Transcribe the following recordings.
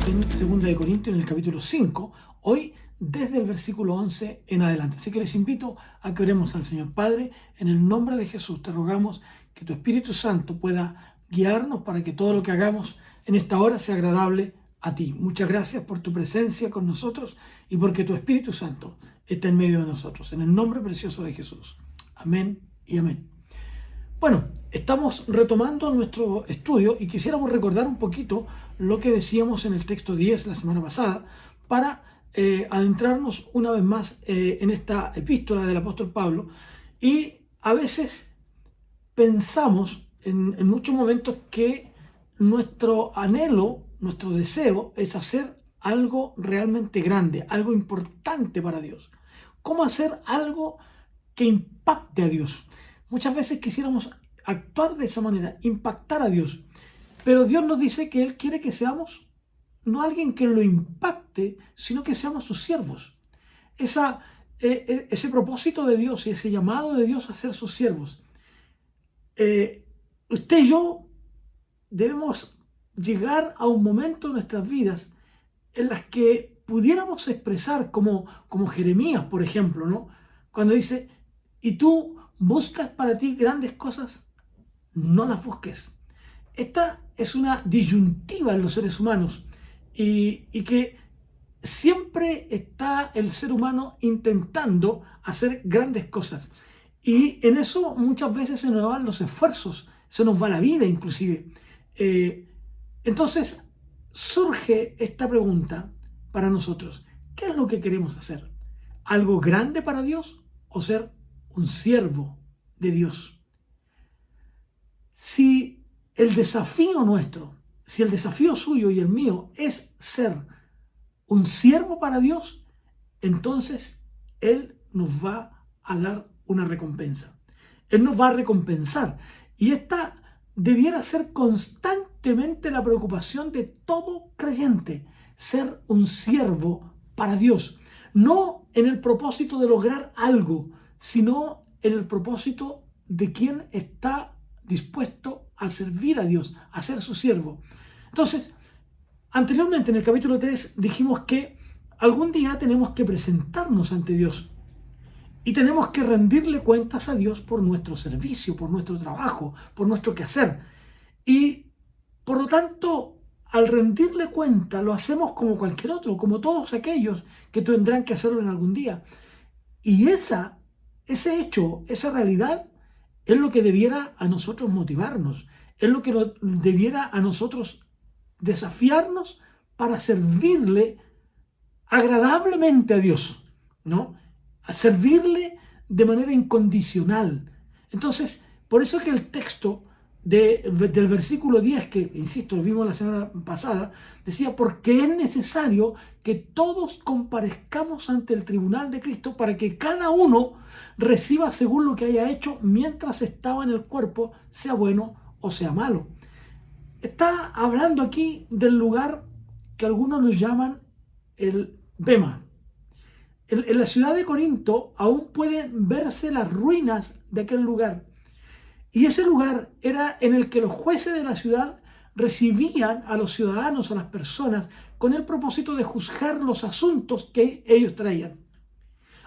en 2 de Corintios, en el capítulo 5, hoy desde el versículo 11 en adelante. Así que les invito a que oremos al Señor. Padre, en el nombre de Jesús te rogamos que tu Espíritu Santo pueda guiarnos para que todo lo que hagamos en esta hora sea agradable a ti. Muchas gracias por tu presencia con nosotros y porque tu Espíritu Santo está en medio de nosotros. En el nombre precioso de Jesús. Amén y amén. Bueno, estamos retomando nuestro estudio y quisiéramos recordar un poquito lo que decíamos en el texto 10 la semana pasada para adentrarnos una vez más en esta epístola del apóstol Pablo. Y a veces pensamos en muchos momentos que nuestro anhelo, nuestro deseo es hacer algo realmente grande, algo importante para Dios. ¿Cómo hacer algo que impacte a Dios? Muchas veces quisiéramos actuar de esa manera, impactar a Dios, pero Dios nos dice que Él quiere que seamos no alguien que lo impacte, sino que seamos sus siervos. Ese propósito de Dios y ese llamado de Dios a ser sus siervos. Usted y yo debemos llegar a un momento en nuestras vidas en las que pudiéramos expresar como Jeremías, por ejemplo, ¿no? Cuando dice, y tú buscas para ti grandes cosas, no las busques. Esta es una disyuntiva en los seres humanos y que siempre está el ser humano intentando hacer grandes cosas. Y en eso muchas veces se nos van los esfuerzos, se nos va la vida inclusive. Entonces surge esta pregunta para nosotros. ¿Qué es lo que queremos hacer? ¿Algo grande para Dios o ser un siervo de Dios? Si el desafío nuestro, si el desafío suyo y el mío es ser un siervo para Dios, entonces Él nos va a dar una recompensa. Él nos va a recompensar. Y esta debiera ser constantemente la preocupación de todo creyente, ser un siervo para Dios. No en el propósito de lograr algo, sino en el propósito de quien está dispuesto a servir a Dios, a ser su siervo. Entonces, anteriormente en el capítulo 3 dijimos que algún día tenemos que presentarnos ante Dios y tenemos que rendirle cuentas a Dios por nuestro servicio, por nuestro trabajo, por nuestro quehacer. Y por lo tanto, al rendirle cuenta lo hacemos como cualquier otro, como todos aquellos que tendrán que hacerlo en algún día. Y ese hecho, esa realidad, es lo que debiera a nosotros motivarnos, es lo que debiera a nosotros desafiarnos para servirle agradablemente a Dios, ¿no? A servirle de manera incondicional. Entonces, por eso es que el texto del versículo 10, que insisto, lo vimos la semana pasada, decía, porque es necesario que todos comparezcamos ante el tribunal de Cristo para que cada uno reciba según lo que haya hecho mientras estaba en el cuerpo, sea bueno o sea malo. Está hablando aquí del lugar que algunos nos llaman el Bema. En la ciudad de Corinto aún pueden verse las ruinas de aquel lugar. Y ese lugar era en el que los jueces de la ciudad recibían a los ciudadanos, a las personas, con el propósito de juzgar los asuntos que ellos traían.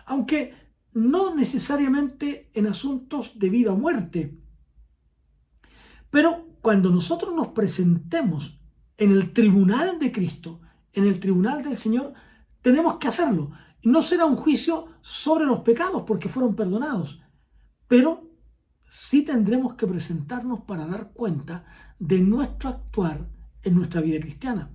Aunque no necesariamente en asuntos de vida o muerte. Pero cuando nosotros nos presentemos en el tribunal de Cristo, en el tribunal del Señor, tenemos que hacerlo. No será un juicio sobre los pecados porque fueron perdonados, pero sí tendremos que presentarnos para dar cuenta de nuestro actuar en nuestra vida cristiana.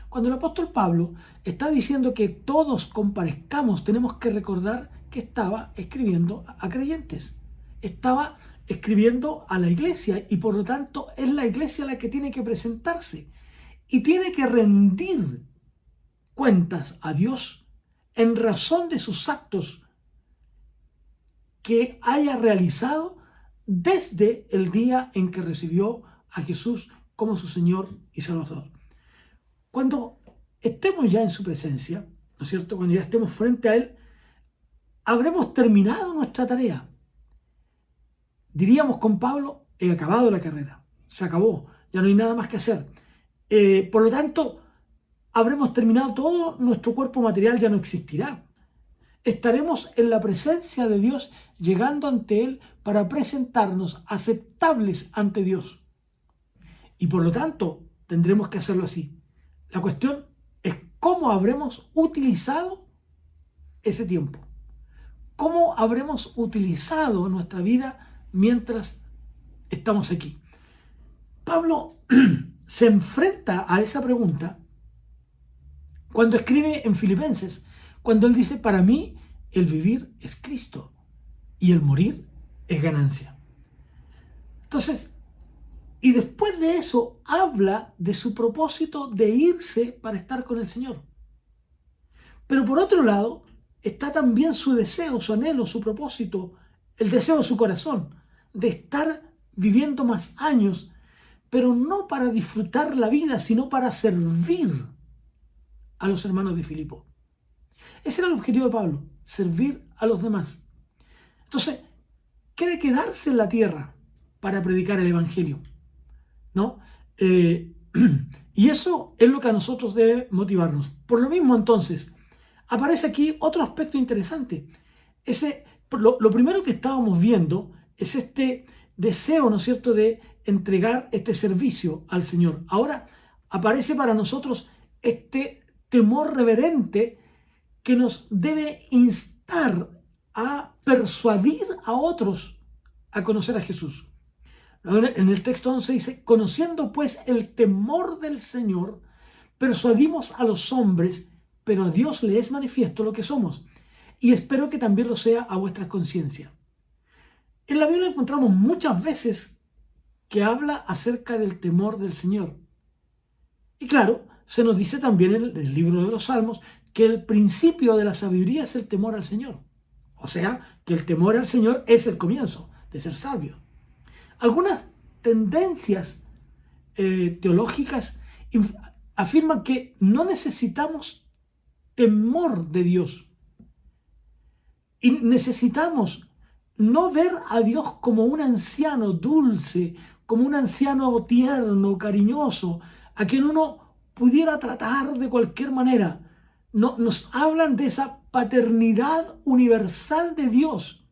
Cuando el apóstol Pablo está diciendo que todos comparezcamos, tenemos que recordar que estaba escribiendo a creyentes. Estaba escribiendo a la iglesia y por lo tanto es la iglesia la que tiene que presentarse y tiene que rendir cuentas a Dios en razón de sus actos que haya realizado desde el día en que recibió a Jesús como su Señor y Salvador. Cuando estemos ya en su presencia, ¿no es cierto? Cuando ya estemos frente a Él, habremos terminado nuestra tarea. Diríamos con Pablo, he acabado la carrera, se acabó, ya no hay nada más que hacer. Por lo tanto, habremos terminado todo, nuestro cuerpo material ya no existirá. Estaremos en la presencia de Dios, llegando ante Él para presentarnos aceptables ante Dios. Y por lo tanto, tendremos que hacerlo así. La cuestión es cómo habremos utilizado ese tiempo. ¿Cómo habremos utilizado nuestra vida mientras estamos aquí? Pablo se enfrenta a esa pregunta cuando escribe en Filipenses, cuando él dice: para mí el vivir es Cristo y el morir es ganancia. Entonces, y después de eso habla de su propósito de irse para estar con el Señor. Pero por otro lado, está también su deseo, su anhelo, su propósito, el deseo de su corazón, de estar viviendo más años, pero no para disfrutar la vida, sino para servir a los hermanos de Filipo. Ese era el objetivo de Pablo, servir a los demás. Entonces, quiere quedarse en la tierra para predicar el Evangelio, ¿no? Y eso es lo que a nosotros debe motivarnos. Por lo mismo, entonces, aparece aquí otro aspecto interesante. Lo primero que estábamos viendo es este deseo, ¿no es cierto?, de entregar este servicio al Señor. Ahora aparece para nosotros este temor reverente que nos debe instar a persuadir a otros a conocer a Jesús. En el texto 11 dice: conociendo pues el temor del Señor, persuadimos a los hombres, pero a Dios le es manifiesto lo que somos, y espero que también lo sea a vuestra conciencia. En la Biblia encontramos muchas veces que habla acerca del temor del Señor. Y claro, se nos dice también en el libro de los Salmos que el principio de la sabiduría es el temor al Señor. O sea, que el temor al Señor es el comienzo de ser sabio. Algunas tendencias teológicas afirman que no necesitamos temor de Dios. Y necesitamos no ver a Dios como un anciano dulce, como un anciano tierno, cariñoso, a quien uno pudiera tratar de cualquier manera. No, nos hablan de esa paternidad universal de Dios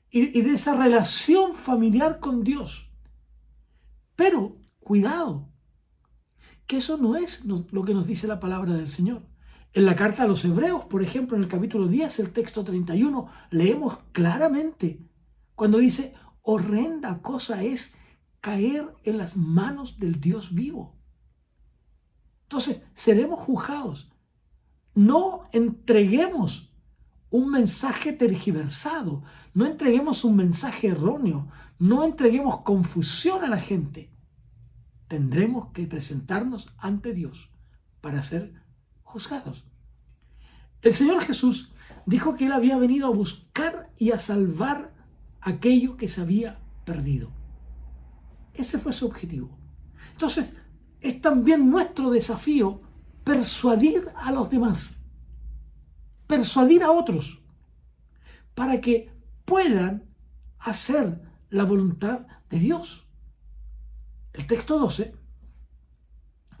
y de esa relación familiar con Dios. Pero, cuidado, que eso no es lo que nos dice la palabra del Señor. En la carta a los Hebreos, por ejemplo, en el capítulo 10, el texto 31, leemos claramente cuando dice: horrenda cosa es caer en las manos del Dios vivo. Entonces, seremos juzgados. No entreguemos un mensaje tergiversado, no entreguemos un mensaje erróneo, no entreguemos confusión a la gente. Tendremos que presentarnos ante Dios para ser juzgados. El Señor Jesús dijo que Él había venido a buscar y a salvar aquello que se había perdido. Ese fue su objetivo. Entonces, es también nuestro desafío persuadir a los demás, persuadir a otros, para que puedan hacer la voluntad de Dios. El texto 12,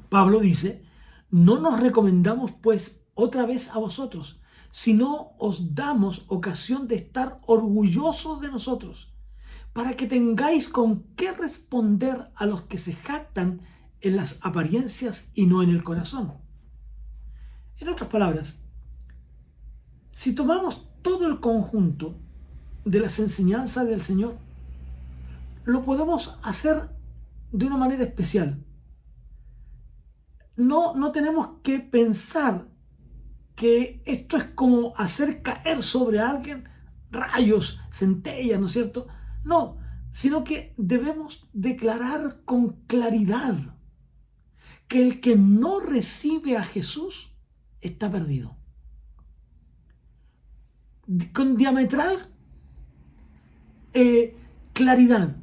Pablo dice: no nos recomendamos pues otra vez a vosotros, sino os damos ocasión de estar orgullosos de nosotros, para que tengáis con qué responder a los que se jactan en las apariencias y no en el corazón. En otras palabras, si tomamos todo el conjunto de las enseñanzas del Señor, lo podemos hacer de una manera especial. No tenemos que pensar que esto es como hacer caer sobre alguien rayos, centellas, ¿no es cierto? No, sino que debemos declarar con claridad que el que no recibe a Jesús está perdido. Con diametral claridad,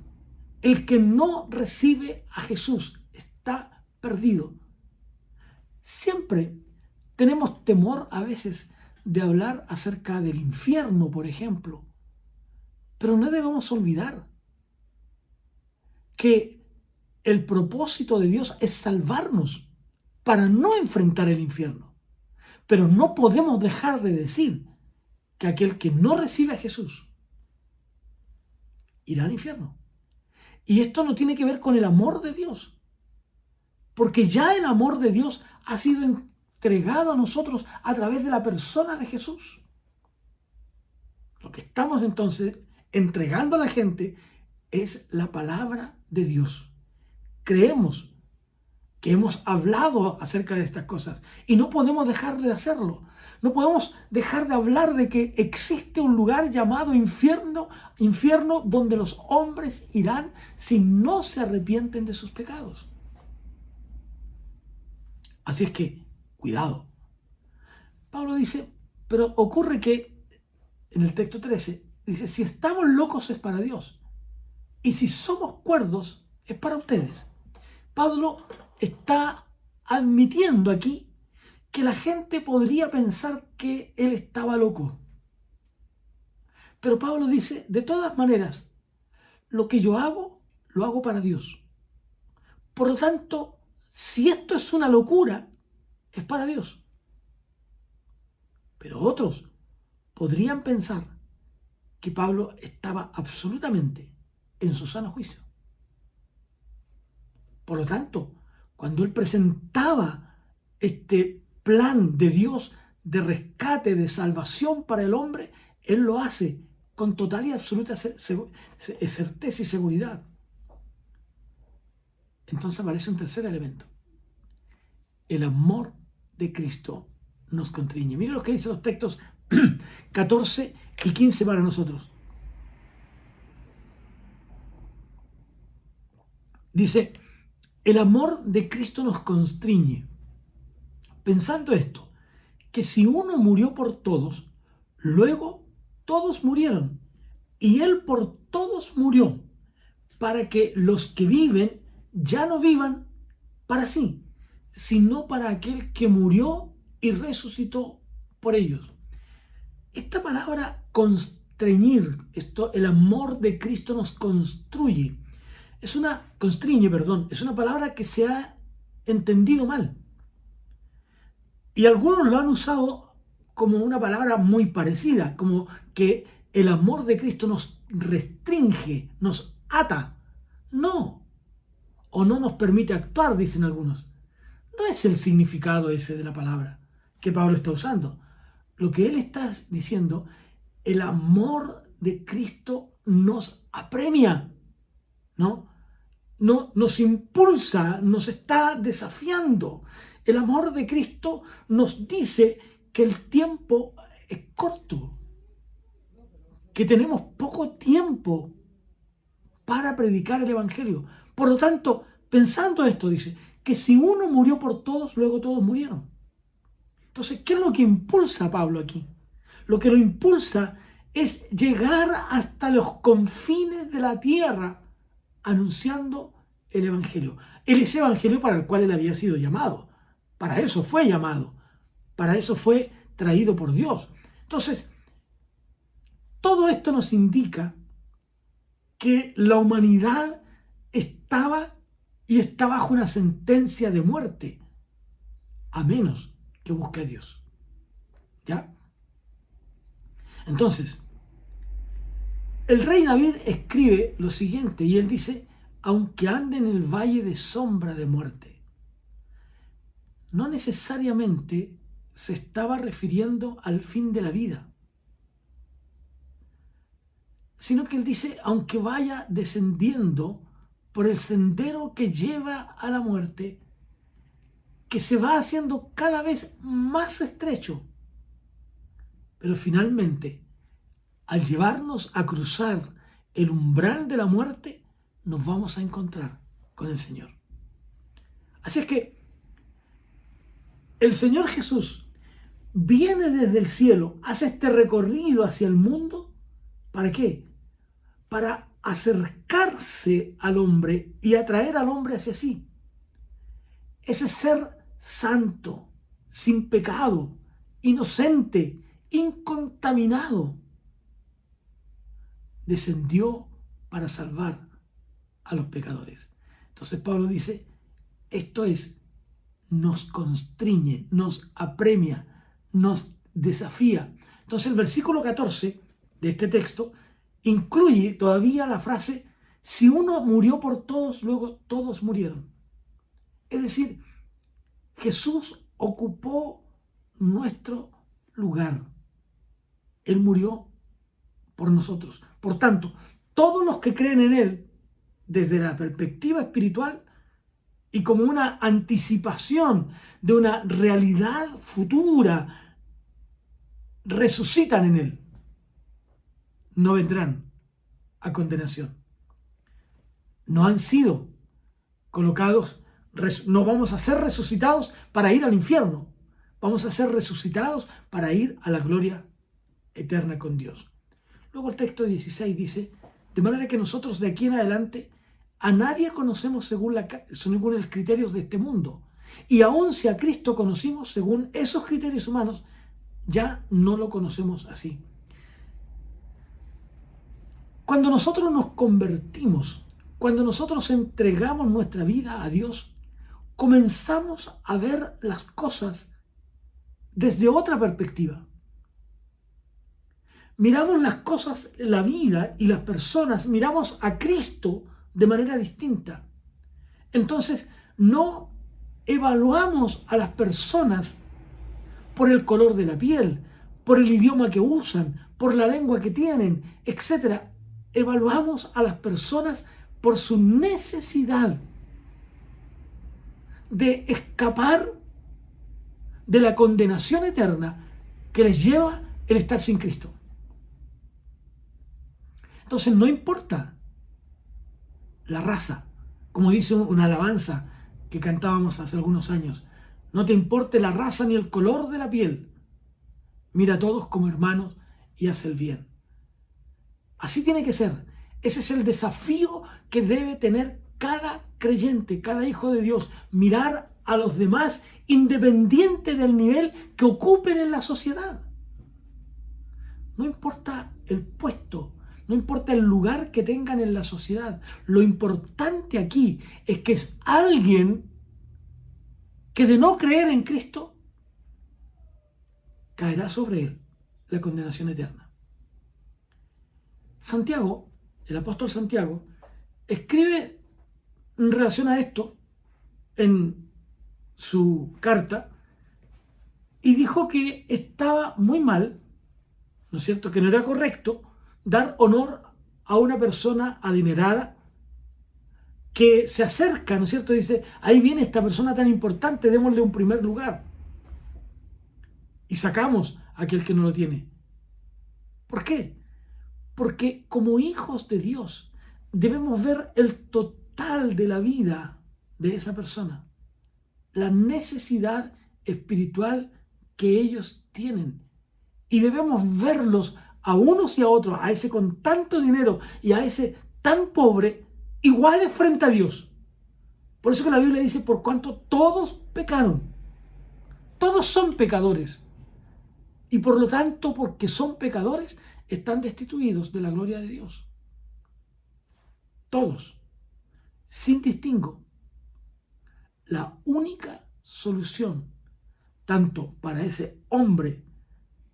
el que no recibe a Jesús está perdido. Siempre tenemos temor a veces de hablar acerca del infierno, por ejemplo, pero no debemos olvidar que el propósito de Dios es salvarnos. para no enfrentar el infierno. Pero no podemos dejar de decir que aquel que no recibe a Jesús irá al infierno. Y esto no tiene que ver con el amor de Dios, porque ya el amor de Dios ha sido entregado a nosotros a través de la persona de Jesús. Lo que estamos entonces entregando a la gente es la palabra de Dios. Creemos que hemos hablado acerca de estas cosas y no podemos dejar de hacerlo. No podemos dejar de hablar de que existe un lugar llamado infierno donde los hombres irán si no se arrepienten de sus pecados. Así es que, cuidado. Pablo dice, pero ocurre que en el texto 13 dice, si estamos locos es para Dios y si somos cuerdos es para ustedes. Pablo está admitiendo aquí que la gente podría pensar que él estaba loco. Pero Pablo dice, de todas maneras, lo que yo hago, lo hago para Dios. Por lo tanto, si esto es una locura, es para Dios. Pero otros podrían pensar que Pablo estaba absolutamente en su sano juicio. Por lo tanto, cuando él presentaba este plan de Dios de rescate, de salvación para el hombre, él lo hace con total y absoluta certeza y seguridad. Entonces aparece un tercer elemento. El amor de Cristo nos constriñe. Mira lo que dicen los textos 14 y 15 para nosotros. Dice, el amor de Cristo nos constriñe, pensando esto, que si uno murió por todos, luego todos murieron, y Él por todos murió, para que los que viven ya no vivan para sí, sino para aquel que murió y resucitó por ellos. Esta palabra constreñir, el amor de Cristo nos constriñe, es una palabra que se ha entendido mal. Y algunos lo han usado como una palabra muy parecida, como que el amor de Cristo nos restringe, nos ata. No, o no nos permite actuar, dicen algunos. No es el significado ese de la palabra que Pablo está usando. Lo que él está diciendo, el amor de Cristo nos apremia, ¿no? Nos impulsa, nos está desafiando. El amor de Cristo nos dice que el tiempo es corto, que tenemos poco tiempo para predicar el Evangelio. Por lo tanto, pensando esto, dice, que si uno murió por todos, luego todos murieron. Entonces, ¿qué es lo que impulsa a Pablo aquí? Lo que lo impulsa es llegar hasta los confines de la tierra anunciando el Evangelio. Ese Evangelio para el cual él había sido llamado. Para eso fue llamado. Para eso fue traído por Dios. Entonces, todo esto nos indica que la humanidad estaba y está bajo una sentencia de muerte, a menos que busque a Dios. ¿Ya? Entonces, el rey David escribe lo siguiente, y él dice, aunque ande en el valle de sombra de muerte. No necesariamente se estaba refiriendo al fin de la vida, sino que él dice, aunque vaya descendiendo por el sendero que lleva a la muerte, que se va haciendo cada vez más estrecho. Pero finalmente, al llevarnos a cruzar el umbral de la muerte, nos vamos a encontrar con el Señor. Así es que el Señor Jesús viene desde el cielo, hace este recorrido hacia el mundo. ¿Para qué? Para acercarse al hombre y atraer al hombre hacia sí. Ese ser santo, sin pecado, inocente, incontaminado, descendió para salvar a los pecadores. Entonces Pablo dice, esto es nos constriñe, nos apremia, nos desafía. Entonces el versículo 14 de este texto incluye todavía la frase: si uno murió por todos, luego todos murieron. Es decir, Jesús ocupó nuestro lugar. Él murió por nosotros. Por tanto, todos los que creen en Él, desde la perspectiva espiritual y como una anticipación de una realidad futura, resucitan en Él. No vendrán a condenación. No han sido colocados, no vamos a ser resucitados para ir al infierno. Vamos a ser resucitados para ir a la gloria eterna con Dios. Luego el texto 16 dice: de manera que nosotros de aquí en adelante a nadie conocemos según los criterios de este mundo. Y aun si a Cristo conocimos según esos criterios humanos, ya no lo conocemos así. Cuando nosotros nos convertimos, cuando nosotros entregamos nuestra vida a Dios, comenzamos a ver las cosas desde otra perspectiva. Miramos las cosas, la vida y las personas, miramos a Cristo de manera distinta. Entonces, no evaluamos a las personas por el color de la piel, por el idioma que usan, por la lengua que tienen, etc. Evaluamos a las personas por su necesidad de escapar de la condenación eterna que les lleva el estar sin Cristo. Entonces no importa la raza, como dice una alabanza que cantábamos hace algunos años: no te importe la raza ni el color de la piel, mira a todos como hermanos y haz el bien. Así tiene que ser. Ese es el desafío que debe tener cada creyente, cada hijo de Dios: mirar a los demás independiente del nivel que ocupen en la sociedad. No importa el puesto, no importa el lugar que tengan en la sociedad. Lo importante aquí es que es alguien que, de no creer en Cristo, caerá sobre él la condenación eterna. Santiago, el apóstol Santiago, escribe en relación a esto en su carta y dijo que estaba muy mal, ¿no es cierto?, que no era correcto dar honor a una persona adinerada que se acerca, ¿no es cierto? Dice: ahí viene esta persona tan importante, démosle un primer lugar. Y sacamos a aquel que no lo tiene. ¿Por qué? Porque como hijos de Dios debemos ver el total de la vida de esa persona, la necesidad espiritual que ellos tienen. Y debemos verlos a unos y a otros, a ese con tanto dinero y a ese tan pobre, iguales frente a Dios. Por eso que la Biblia dice: por cuanto todos pecaron, todos son pecadores. Y por lo tanto, porque son pecadores, están destituidos de la gloria de Dios. Todos, sin distingo. La única solución, tanto para ese hombre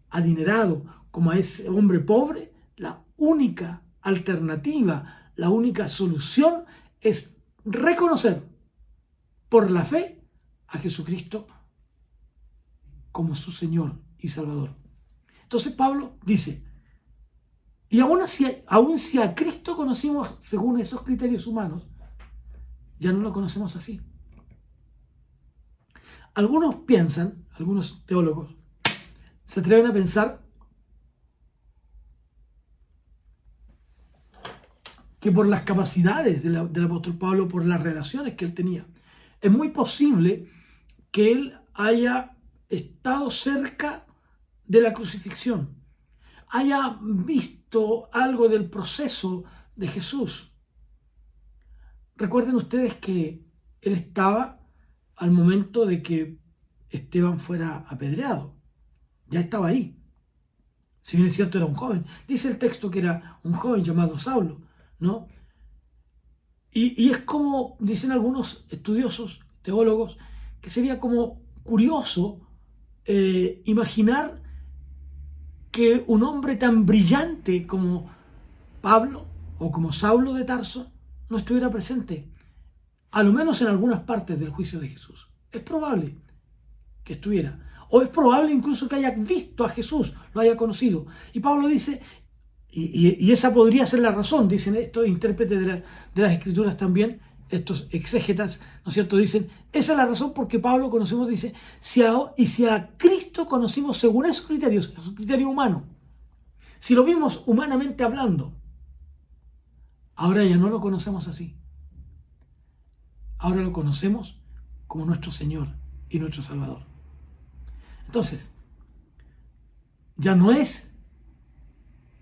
adinerado como a ese hombre pobre, la única alternativa, la única solución es reconocer por la fe a Jesucristo como su Señor y Salvador. Entonces Pablo dice: y aún si a Cristo conocimos según esos criterios humanos, ya no lo conocemos así. Algunos piensan, algunos teólogos, se atreven a pensar que por las capacidades del apóstol Pablo, por las relaciones que él tenía, es muy posible que él haya estado cerca de la crucifixión, haya visto algo del proceso de Jesús. Recuerden ustedes que él estaba al momento de que Esteban fuera apedreado. Ya estaba ahí. Si bien es cierto, era un joven. Dice el texto que era un joven llamado Saulo, ¿no? Y es como dicen algunos estudiosos, teólogos, que sería como curioso imaginar que un hombre tan brillante como Pablo o como Saulo de Tarso no estuviera presente, a lo menos en algunas partes del juicio de Jesús. Es probable que estuviera, o es probable incluso que haya visto a Jesús, lo haya conocido. Y Pablo dice, y esa podría ser la razón, dicen estos intérpretes de las Escrituras también, estos exégetas, ¿no es cierto? Dicen, esa es la razón porque Pablo conocemos, dice, si a Cristo conocimos según esos criterios, esos criterios humanos, si lo vimos humanamente hablando, ahora ya no lo conocemos así. Ahora lo conocemos como nuestro Señor y nuestro Salvador. Entonces, ya no es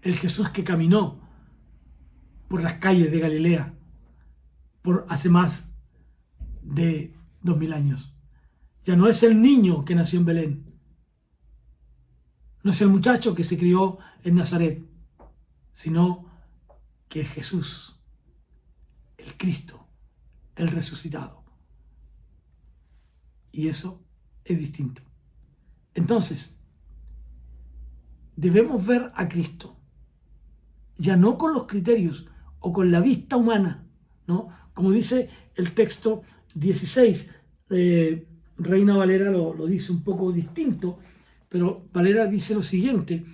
el Jesús que caminó por las calles de Galilea por hace más de 2000 años. Ya no es el niño que nació en Belén. No es el muchacho que se crió en Nazaret, sino que es Jesús, el Cristo, el resucitado. Y eso es distinto. Entonces, debemos ver a Cristo, ya no con los criterios o con la vista humana, ¿no? Como dice el texto 16, Reina Valera lo dice un poco distinto, pero Valera dice lo siguiente,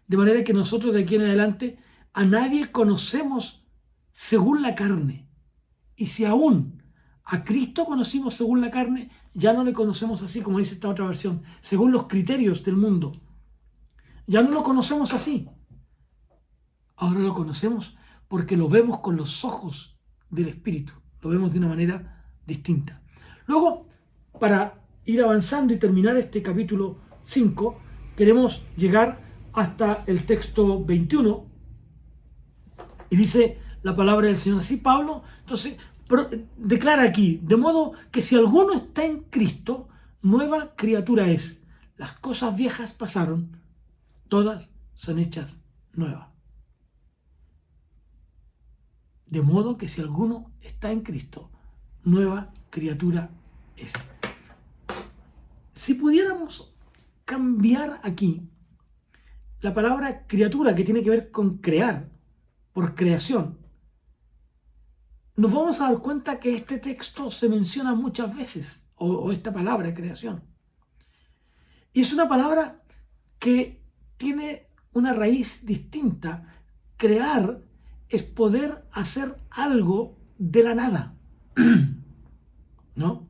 de manera que nosotros de aquí en adelante a nadie conocemos según la carne, y si aún a Cristo conocimos según la carne, ya no le conocemos así, como dice esta otra versión, según los criterios del mundo. Ya no lo conocemos así. Ahora lo conocemos porque lo vemos con los ojos del Espíritu. Lo vemos de una manera distinta. Luego, para ir avanzando y terminar este capítulo 5, queremos llegar hasta el texto 21. Y dice la palabra del Señor así, Pablo, entonces declara aquí, de modo que si alguno está en Cristo, nueva criatura es. Las cosas viejas pasaron, todas son hechas nuevas. De modo que si alguno está en Cristo, nueva criatura es. Si pudiéramos cambiar aquí la palabra criatura, que tiene que ver con crear, por creación, nos vamos a dar cuenta que este texto se menciona muchas veces, o esta palabra creación. Y es una palabra que tiene una raíz distinta. Crear es poder hacer algo de la nada, ¿no?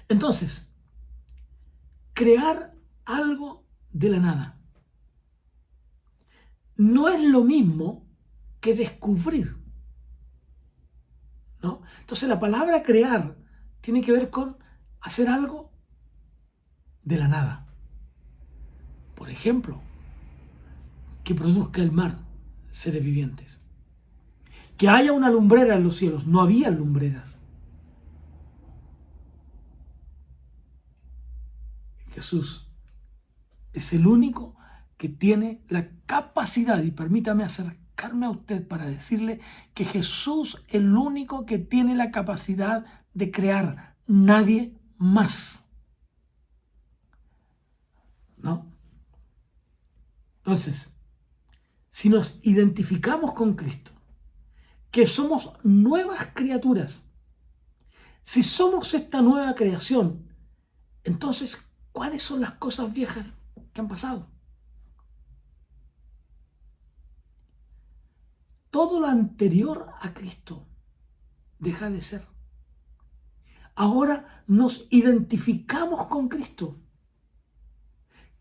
Entonces, crear algo de la nada no es lo mismo que descubrir, ¿no? Entonces la palabra crear tiene que ver con hacer algo de la nada. Por ejemplo, que produzca el mar seres vivientes. Que haya una lumbrera en los cielos. No había lumbreras. Jesús es el único que tiene la capacidad, y permítame acercarme a usted para decirle que Jesús es el único que tiene la capacidad de crear, nadie más, ¿no? Entonces, si nos identificamos con Cristo, que somos nuevas criaturas, si somos esta nueva creación, entonces, ¿cuáles son las cosas viejas que han pasado? Todo lo anterior a Cristo deja de ser. Ahora nos identificamos con Cristo.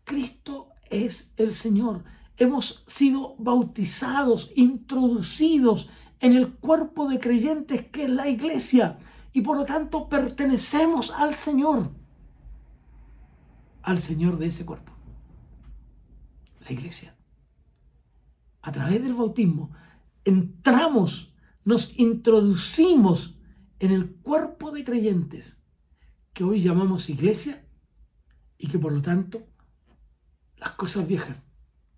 Cristo es el Señor. Hemos sido bautizados, introducidos en el cuerpo de creyentes que es la iglesia, y por lo tanto pertenecemos al Señor de ese cuerpo, la iglesia. A través del bautismo entramos, nos introducimos en el cuerpo de creyentes que hoy llamamos iglesia, y que por lo tanto las cosas viejas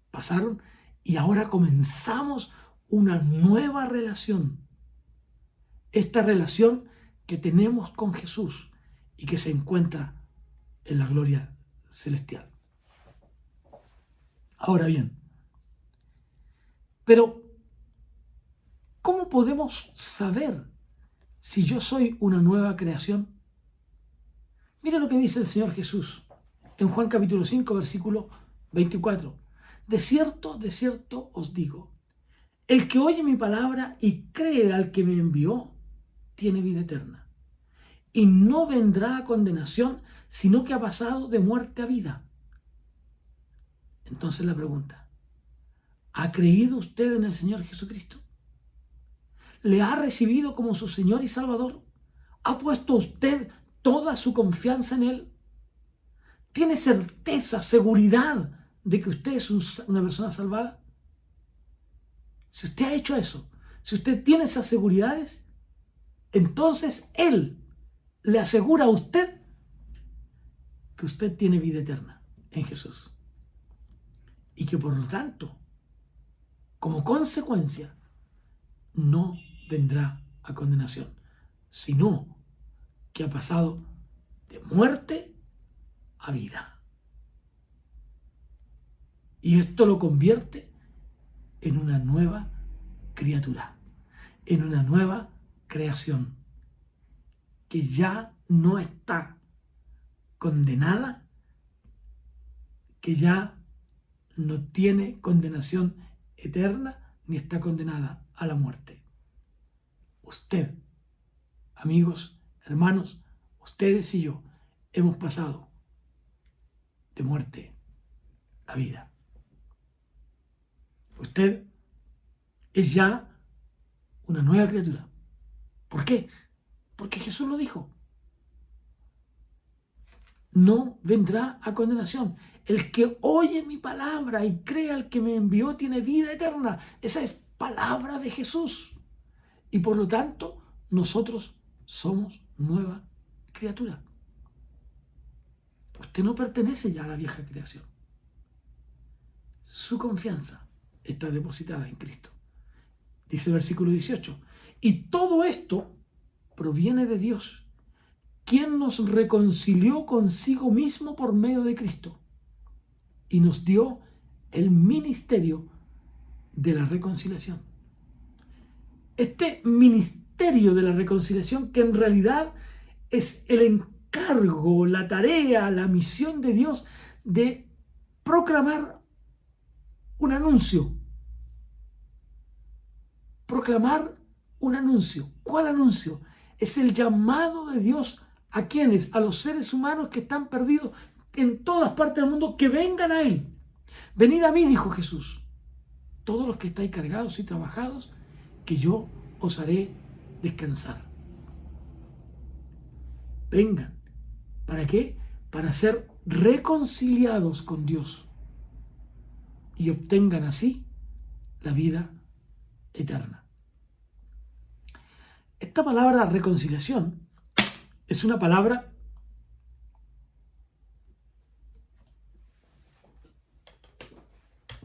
pasaron y ahora comenzamos una nueva relación. Esta relación que tenemos con Jesús y que se encuentra en la gloria celestial. Ahora bien, pero ¿cómo podemos saber si yo soy una nueva creación? Mira lo que dice el Señor Jesús en Juan capítulo 5, versículo 24. De cierto os digo, el que oye mi palabra y cree al que me envió, tiene vida eterna. Y no vendrá a condenación, sino que ha pasado de muerte a vida. Entonces la pregunta, ¿ha creído usted en el Señor Jesucristo? ¿Le ha recibido como su Señor y Salvador? ¿Ha puesto usted toda su confianza en Él? ¿Tiene certeza, seguridad de que usted es una persona salvada? Si usted ha hecho eso, si usted tiene esas seguridades, entonces Él le asegura a usted que usted tiene vida eterna en Jesús. Y que por lo tanto, como consecuencia, no vendrá a condenación, sino que ha pasado de muerte a vida. Y esto lo convierte en una nueva criatura, en una nueva creación, que ya no está condenada, que ya no tiene condenación eterna, ni está condenada a la muerte. Usted, amigos, hermanos, ustedes y yo, hemos pasado de muerte a vida. Usted es ya una nueva criatura. ¿Por qué? Porque Jesús lo dijo. No vendrá a condenación. El que oye mi palabra y cree al que me envió tiene vida eterna. Esa es palabra de Jesús. Y por lo tanto, nosotros somos nueva criatura. Usted no pertenece ya a la vieja creación. Su confianza está depositada en Cristo. Dice el versículo 18. Y todo esto proviene de Dios, quien nos reconcilió consigo mismo por medio de Cristo y nos dio el ministerio de la reconciliación. Este ministerio de la reconciliación, que en realidad es el encargo, la tarea, la misión de Dios de proclamar un anuncio. Proclamar un anuncio. ¿Cuál anuncio? Es el llamado de Dios a quienes, a los seres humanos que están perdidos en todas partes del mundo, que vengan a Él. Venid a mí, dijo Jesús, todos los que estáis cargados y trabajados, que yo os haré descansar. Vengan. ¿Para qué? Para ser reconciliados con Dios y obtengan así la vida eterna. Esta palabra reconciliación es una palabra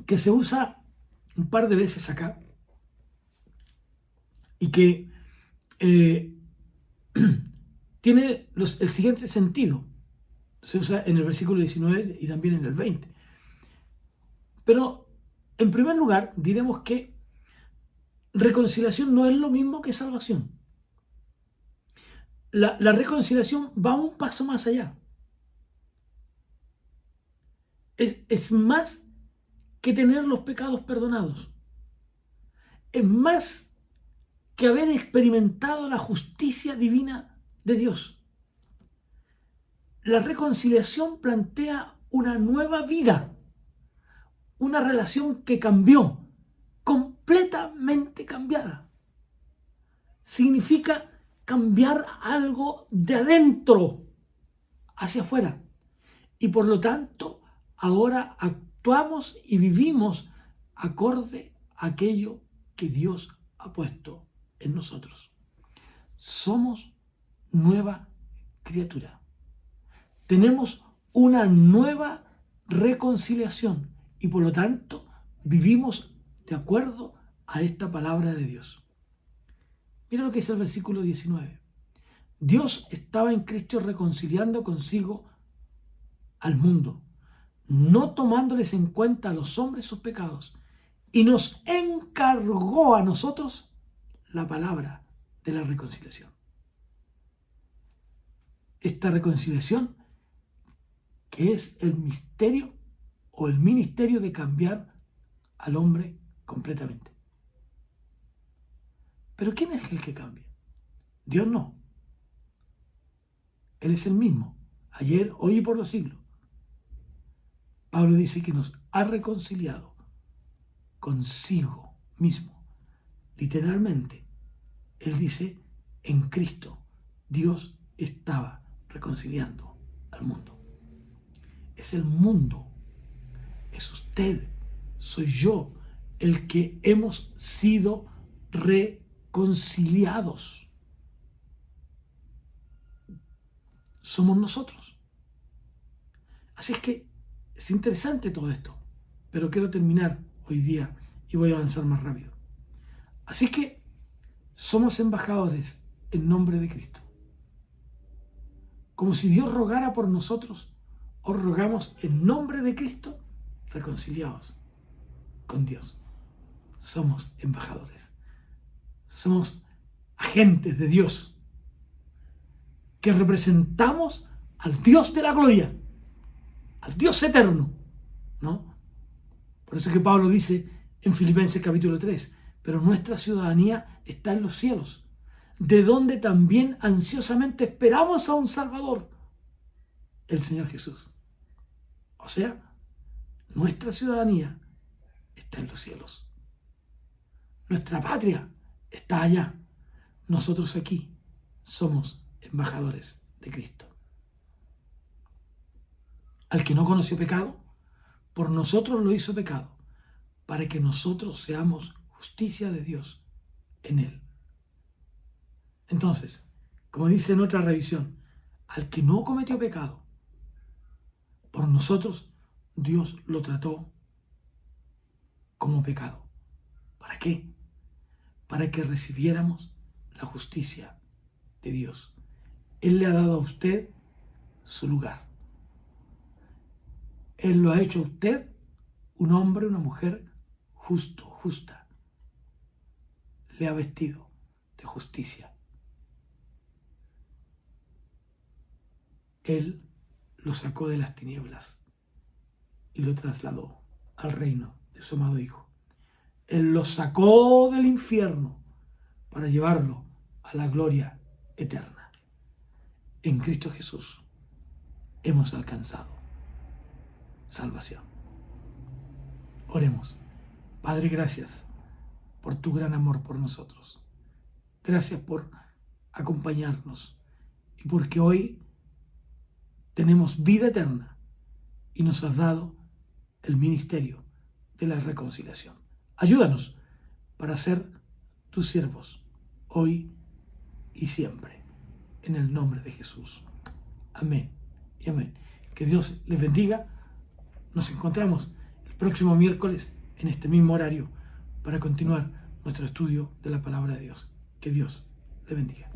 que se usa un par de veces acá y que tiene el siguiente sentido. Se usa en el versículo 19 y también en el 20. Pero, en primer lugar, diremos que reconciliación no es lo mismo que salvación. La reconciliación va un paso más allá. Es más que tener los pecados perdonados. Es más que haber experimentado la justicia divina de Dios. La reconciliación plantea una nueva vida, una relación que cambió, completamente cambiada. Significa cambiar algo de adentro hacia afuera. Y por lo tanto, ahora actuamos y vivimos acorde a aquello que Dios ha puesto en nosotros. Somos nueva criatura. Tenemos una nueva reconciliación y por lo tanto vivimos de acuerdo a esta palabra de Dios. Mira lo que dice el versículo 19. Dios estaba en Cristo reconciliando consigo al mundo, no tomándoles en cuenta a los hombres sus pecados, y nos encargó a nosotros la palabra de la reconciliación. Esta reconciliación que es el misterio o el ministerio de cambiar al hombre completamente. Pero ¿quién es el que cambia? Dios no. Él es el mismo, ayer, hoy y por los siglos. Pablo dice que nos ha reconciliado consigo mismo. Literalmente, él dice, en Cristo Dios estaba reconciliando al mundo. Es el mundo, es usted, soy yo, el que hemos sido reconciliados. Somos nosotros. Así es que es interesante todo esto, pero quiero terminar hoy día y voy a avanzar más rápido. Así que somos embajadores en nombre de Cristo. Como si Dios rogara por nosotros, os rogamos en nombre de Cristo, reconciliados con Dios. Somos embajadores. Somos agentes de Dios que representamos al Dios de la gloria, al Dios eterno, ¿no? Por eso es que Pablo dice en Filipenses capítulo 3, pero nuestra ciudadanía está en los cielos, de donde también ansiosamente esperamos a un Salvador, el Señor Jesús. O sea, nuestra ciudadanía está en los cielos. Nuestra patria está allá. Nosotros aquí somos embajadores de Cristo. Al que no conoció pecado, por nosotros lo hizo pecado, para que nosotros seamos justicia de Dios en él. Entonces, como dice en otra revisión, al que no cometió pecado, por nosotros Dios lo trató como pecado. ¿Para qué? Para que recibiéramos la justicia de Dios. Él le ha dado a usted su lugar. Él lo ha hecho a usted un hombre, una mujer justo, justa. Le ha vestido de justicia. Él lo sacó de las tinieblas y lo trasladó al reino de su amado Hijo. Él lo sacó del infierno para llevarlo a la gloria eterna. En Cristo Jesús hemos alcanzado salvación. Oremos. Padre, gracias por tu gran amor por nosotros. Gracias por acompañarnos y porque hoy tenemos vida eterna y nos has dado el ministerio de la reconciliación. Ayúdanos para ser tus siervos hoy y siempre. En el nombre de Jesús. Amén y amén. Que Dios les bendiga. Nos encontramos el próximo miércoles en este mismo horario para continuar nuestro estudio de la palabra de Dios. Que Dios les bendiga.